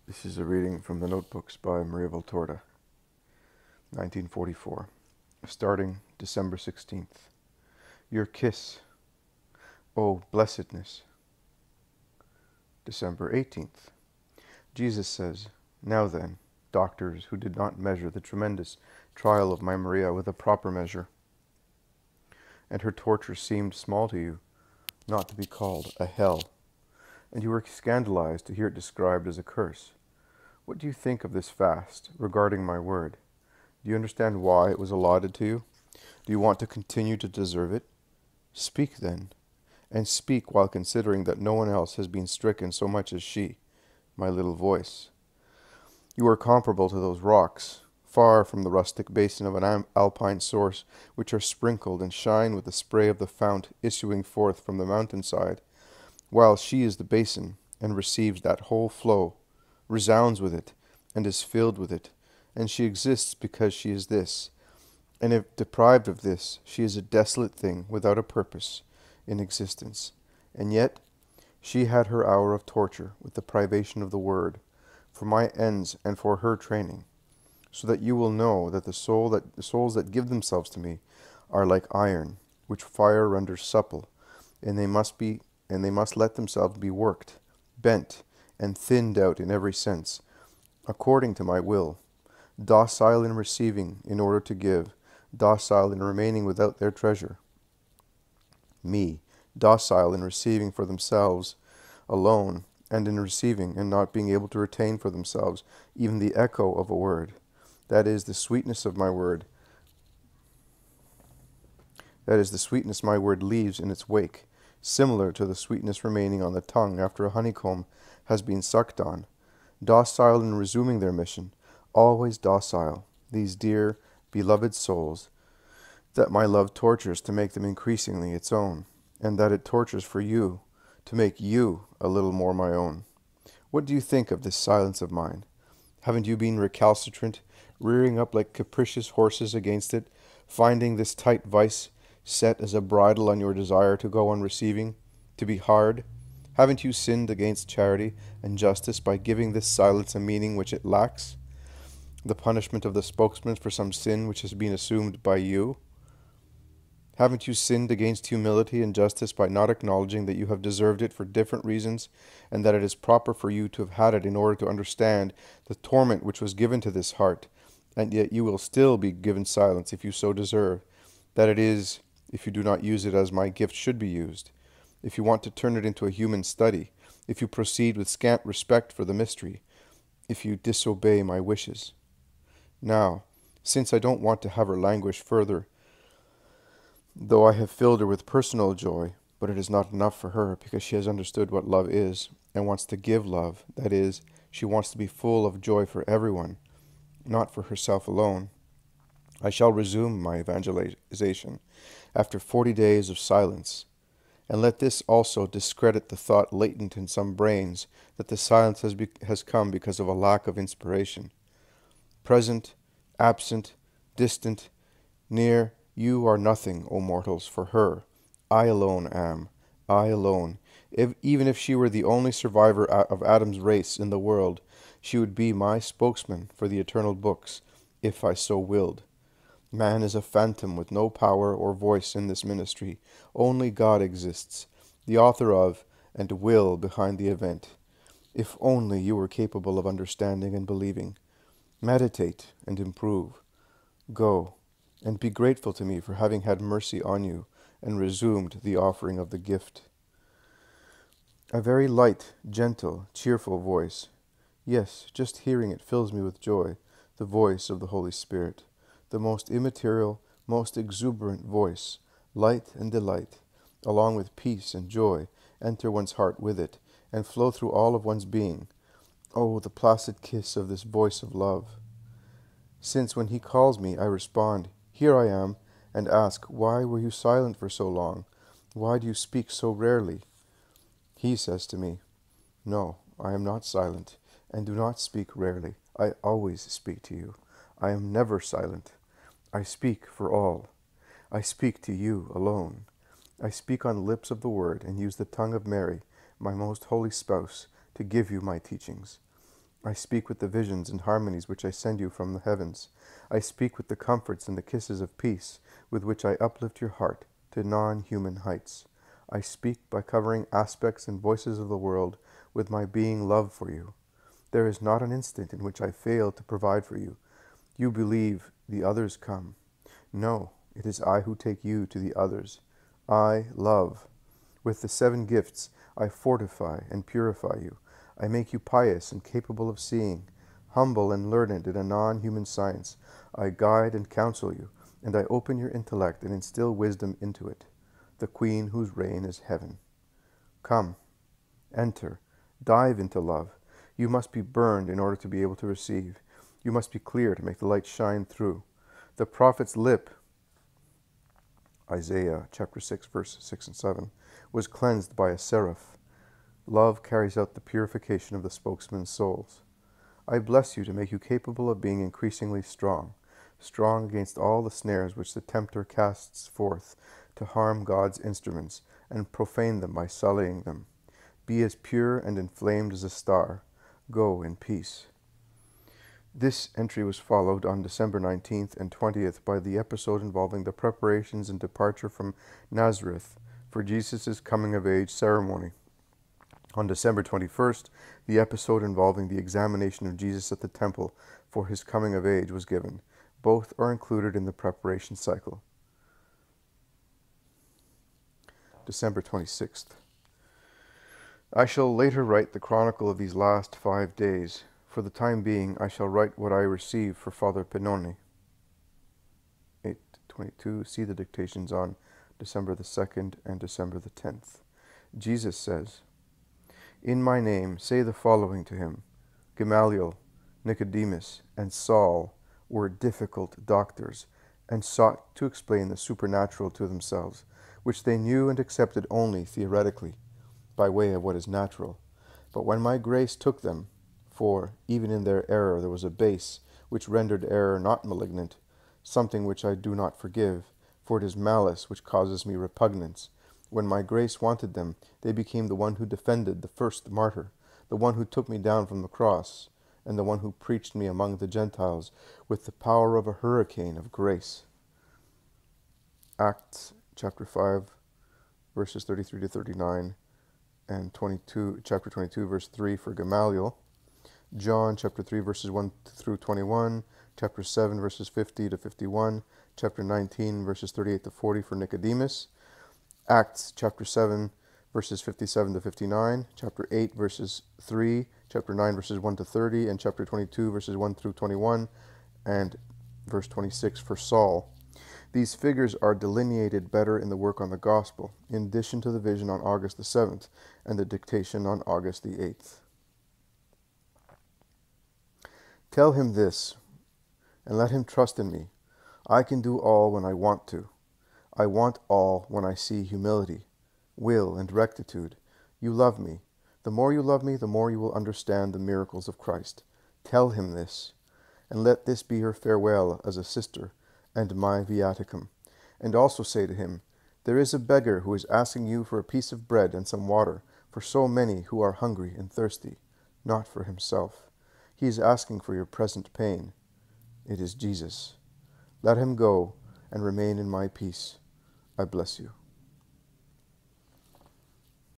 This is a reading from the Notebooks by Maria Valtorta, 1944, starting December 16th. Your kiss, oh blessedness. December 18th. Jesus says, "Now then, doctors who did not measure the tremendous trial of my Maria with a proper measure, and her torture seemed small to you, not to be called a hell, and you were scandalized to hear it described as a curse. What do you think of this fast regarding my word? Do you understand why it was allotted to you? Do you want to continue to deserve it? Speak then, and speak while considering that no one else has been stricken so much as she, my little voice. You are comparable to those rocks, far from the rustic basin of an alpine source, which are sprinkled and shine with the spray of the fount issuing forth from the mountainside, while she is the basin, and receives that whole flow, resounds with it, and is filled with it, and she exists because she is this, and if deprived of this, she is a desolate thing without a purpose in existence. And yet she had her hour of torture with the privation of the word, for my ends and for her training, so that you will know that the souls that give themselves to me are like iron, which fire renders supple, and they must let themselves be worked, bent, and thinned out in every sense, according to my will, docile in receiving in order to give, docile in remaining without their treasure. Me, docile in receiving for themselves alone, and in receiving and not being able to retain for themselves even the echo of a word. That is the sweetness of my word. That is the sweetness my word leaves in its wake, similar to the sweetness remaining on the tongue after a honeycomb has been sucked on, docile in resuming their mission, always docile, these dear, beloved souls, that my love tortures to make them increasingly its own, and that it tortures for you, to make you a little more my own. What do you think of this silence of mine? Haven't you been recalcitrant, rearing up like capricious horses against it, finding this tight vice set as a bridle on your desire to go on receiving, to be hard? Haven't you sinned against charity and justice by giving this silence a meaning which it lacks? The punishment of the spokesman for some sin which has been assumed by you? Haven't you sinned against humility and justice by not acknowledging that you have deserved it for different reasons, and that it is proper for you to have had it in order to understand the torment which was given to this heart, and yet you will still be given silence if you so deserve, that it is, if you do not use it as my gift should be used, if you want to turn it into a human study, if you proceed with scant respect for the mystery, if you disobey my wishes. Now, since I don't want to have her languish further, though I have filled her with personal joy, but it is not enough for her, because she has understood what love is, and wants to give love, that is, she wants to be full of joy for everyone, not for herself alone. I shall resume my evangelization after 40 days of silence, and let this also discredit the thought latent in some brains that the silence has come because of a lack of inspiration. Present, absent, distant, near, you are nothing, O mortals, for her. I alone am, I alone. Even if she were the only survivor of Adam's race in the world, she would be my spokesman for the eternal books, if I so willed. Man is a phantom with no power or voice in this ministry. Only God exists, the author of and will behind the event. If only you were capable of understanding and believing. Meditate and improve. Go, and be grateful to me for having had mercy on you and resumed the offering of the gift. A very light, gentle, cheerful voice. Yes, just hearing it fills me with joy, the voice of the Holy Spirit. The most immaterial, most exuberant voice, light and delight, along with peace and joy, enter one's heart with it, and flow through all of one's being. Oh, the placid kiss of this voice of love! Since when he calls me, I respond, "Here I am," and ask, "Why were you silent for so long? Why do you speak so rarely?" He says to me, "No, I am not silent, and do not speak rarely. I always speak to you. I am never silent. I speak for all. I speak to you alone. I speak on the lips of the Word and use the tongue of Mary, my most holy spouse, to give you my teachings. I speak with the visions and harmonies which I send you from the heavens. I speak with the comforts and the kisses of peace with which I uplift your heart to non-human heights. I speak by covering aspects and voices of the world with my being love for you. There is not an instant in which I fail to provide for you. You believe the others come. No, it is I who take you to the others. I love. With the 7 gifts, I fortify and purify you. I make you pious and capable of seeing, humble and learned in a non-human science. I guide and counsel you, and I open your intellect and instill wisdom into it, the queen whose reign is heaven. Come, enter, dive into love. You must be burned in order to be able to receive. You must be clear to make the light shine through. The prophet's lip, Isaiah chapter 6, verse 6 and 7, was cleansed by a seraph. Love carries out the purification of the spokesman's souls. I bless you to make you capable of being increasingly strong, strong against all the snares which the tempter casts forth to harm God's instruments and profane them by sullying them. Be as pure and inflamed as a star. Go in peace. This entry was followed on December 19th and 20th by the episode involving the preparations and departure from Nazareth for Jesus' coming-of-age ceremony. On December 21st, the episode involving the examination of Jesus at the temple for his coming of age was given. Both are included in the preparation cycle. December 26th. I shall later write the chronicle of these last 5 days. For the time being, I shall write what I receive for Father Pennoni. 8:22. See the dictations on December the 2nd and December the 10th. Jesus says, "In my name say the following to him. Gamaliel, Nicodemus, and Saul were difficult doctors, and sought to explain the supernatural to themselves, which they knew and accepted only theoretically, by way of what is natural. But when my grace took them, for even in their error there was a base which rendered error not malignant, something which I do not forgive, for it is malice which causes me repugnance. When my grace wanted them, they became the one who defended the first martyr, the one who took me down from the cross, and the one who preached me among the Gentiles with the power of a hurricane of grace." Acts chapter 5, verses 33 to 39, and chapter 22, verse 3 for Gamaliel. John chapter 3, verses 1 through 21, chapter 7, verses 50 to 51, chapter 19, verses 38 to 40 for Nicodemus. Acts chapter 7, verses 57 to 59, chapter 8, verses 3, chapter 9, verses 1 to 30, and chapter 22, verses 1 through 21, and verse 26 for Saul. These figures are delineated better in the work on the Gospel, in addition to the vision on August the 7th and the dictation on August the 8th. Tell him this, and let him trust in me. I can do all when I want to. I want all when I see humility, will, and rectitude. You love me. The more you love me, the more you will understand the miracles of Christ. Tell him this, and let this be your farewell as a sister, and my viaticum. And also say to him, there is a beggar who is asking you for a piece of bread and some water, for so many who are hungry and thirsty, not for himself. He is asking for your present pain. It is Jesus. Let him go and remain in my peace. I bless you.